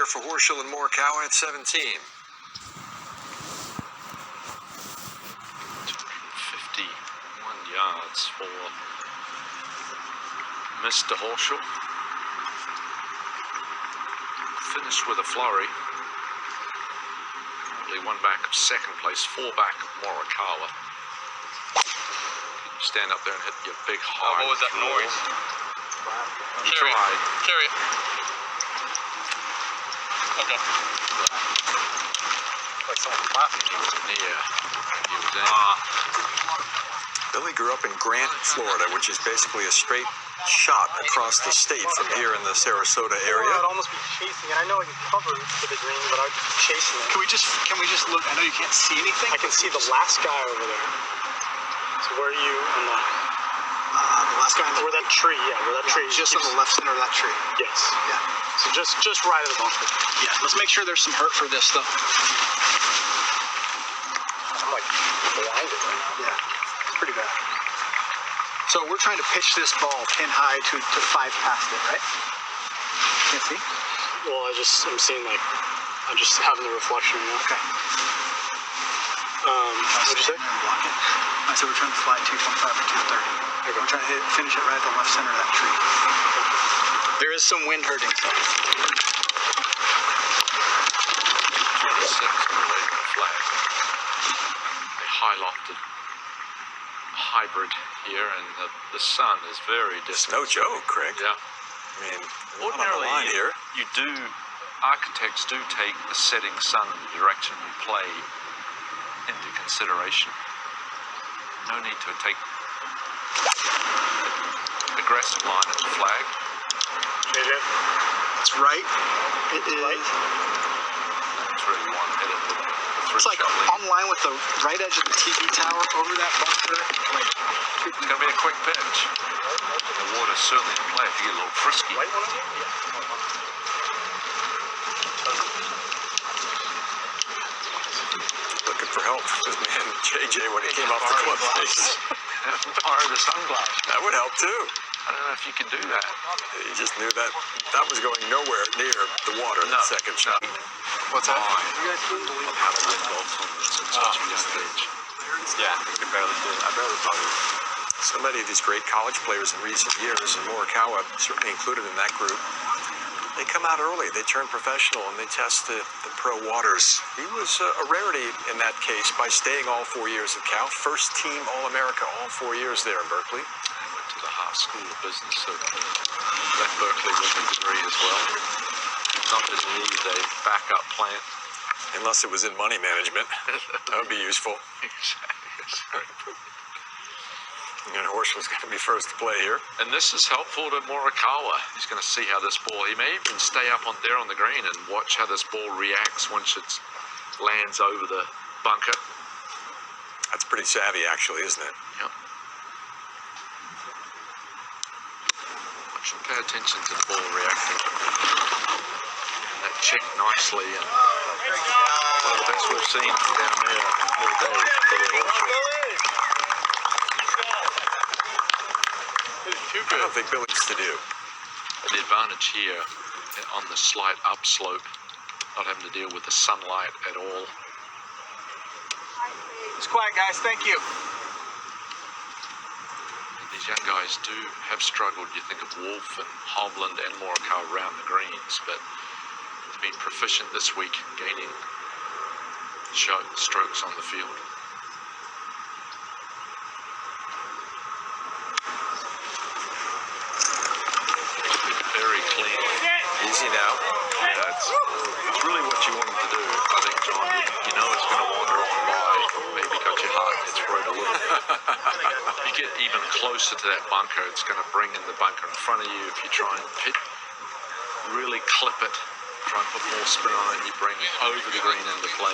For Hole17 at 17. 251 yards for Mr. Horschel. Finished with a flurry. Only one back of second place, four back of Morikawa. Stand up there and hit your big high. What was that noise? He tried. Carry it. Okay. Like someone laughing. He was near. He was in. Billy grew up in Grant, Florida, which is basically a straight shot across the state from here in the Sarasota area. I'd almost be chasing it. I know I can cover it to the green, but I'd be chasing it. Can we just look? I know you can't see anything. I can see the last guy over there. So where are you on the last guy where that tree, where that tree just on the left center of that tree. Yes. Yeah. So just right of the bumper. Yeah. Let's make sure there's some hurt for this stuff. I'm like blinded right now. Yeah. It's pretty bad. So we're trying to pitch this ball pin high to 5 past it, right? Can't see? Well, I'm seeing I'm just having the reflection right now. Okay. What'd you say? Block it. I said we're trying to fly 225 or 230. We're trying to finish it right at the left center of that tree. There is some wind hurting. So. 26 away from the flag. A high lofted hybrid here, and the sun is very distant. No joke, Craig. Yeah. I mean, ordinarily, on the line here. Architects do take the setting sun and the direction you play into consideration. No need to take aggressive line at the flag. It's right. It is. It's really one headed with the It's like on line with the right edge of the TV tower over that bunker. It's going to be a quick pitch. The water's certainly in play if you get a little frisky. Looking for help with man JJ when he came off the club face. Borrow the sunglasses. That would help too. I don't know if you can do that. He just knew that was going nowhere near the water in the second shot. What's that? I've had a win golf since such a young age. Yeah, I barely did. I barely played. So many of these great college players in recent years, and Morikawa certainly included in that group, they come out early, they turn professional, and they test the pro waters. He was a rarity in that case by staying all 4 years at Cal. First team All-America all 4 years there in Berkeley. I went to the Haas School of Business, so left Berkeley with a degree as well. Not that you need a backup plan. Unless it was in money management. That would be useful. Exactly. And Horschel's going to be first to play here. And this is helpful to Morikawa. He's going to see how this ball, he may even stay up on the green and watch how this ball reacts once it lands over the bunker. That's pretty savvy, actually, isn't it? Yep. I should pay attention to the ball reacting. That checked nicely, and one of the best we've seen from down there all day for the Horschel. I don't think Billy needs to do. The advantage here on the slight upslope, not having to deal with the sunlight at all. It's quiet, guys. Thank you. These young guys do have struggled. You think of Wolf and Hovland and Morikawa around the greens, but they've been proficient this week, gaining strokes on the field. Very clean. Easy now. Yeah, it's really what you want them to do, I think, John. You know it's going to wander on by, maybe got your heart hit through it a little bit. You get even closer to that bunker, it's going to bring in the bunker in front of you. If you try and really clip it, try and put more spin on it, you bring it over the green into play.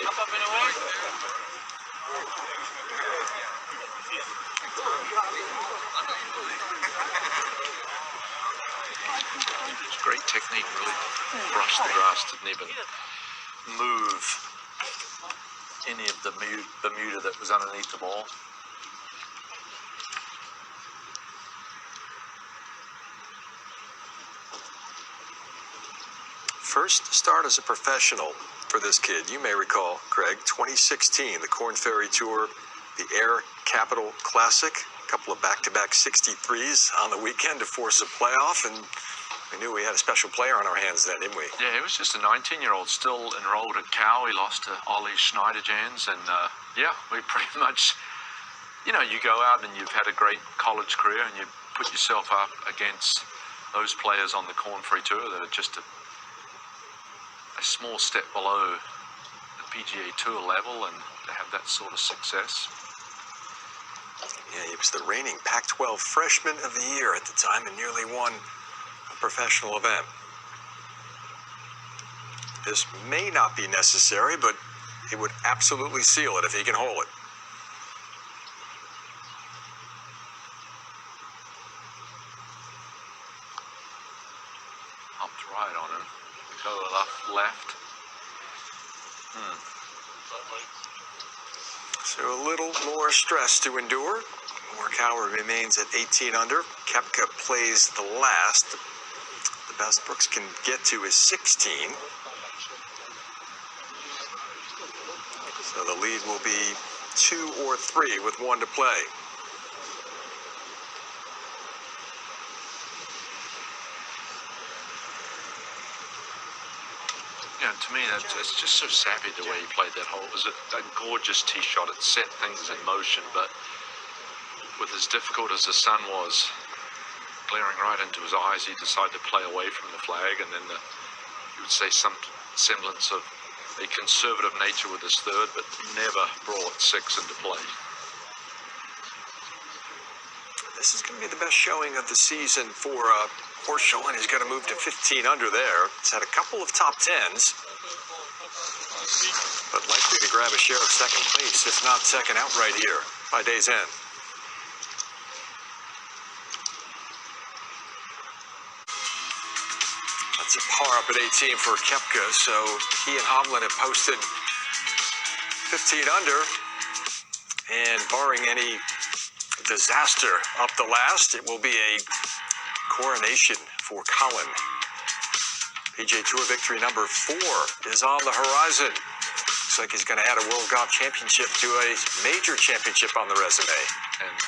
It's great technique, really brushed the grass, didn't even move any of the Bermuda that was underneath the ball. first start as a professional for this kid, you may recall, Craig, 2016, the Korn Ferry Tour, the Air Capital Classic, a couple of back-to-back 63s on the weekend to force a playoff, and we knew we had a special player on our hands then, didn't we? Yeah, he was just a 19-year-old, still enrolled at Cal. He lost to Ollie Schneiderjans, and yeah, we pretty much, you know, you go out and you've had a great college career and you put yourself up against those players on the Korn Ferry Tour that are just a small step below the PGA Tour level, and to have that sort of success. Yeah, he was the reigning Pac-12 Freshman of the Year at the time and nearly won a professional event. This may not be necessary, but it would absolutely seal it if he can hold it. Hopped right on him. Go left. So a little more stress to endure. Morikawa remains at 18 under. Koepka plays the last. The best Brooks can get to is 16. So the lead will be 2 or 3 with 1 to play. Yeah, to me, it's just so savvy the way he played that hole. It was a gorgeous tee shot. It set things in motion, but with as difficult as the sun was, glaring right into his eyes, he decided to play away from the flag, and then you would say some semblance of a conservative nature with his third, but never brought 6 into play. This is going to be the best showing of the season for Horschel, and he's got to move to 15 under there. He's had a couple of top 10s, but likely to grab a share of second place, if not second outright here by day's end. That's a par up at 18 for Koepka, so he and Hovland have posted 15 under, and barring any disaster up the last, it will be a coronation for Collin. PGA Tour victory number 4 is on the horizon. Looks like he's going to add a World Golf Championship to a major championship on the resume. And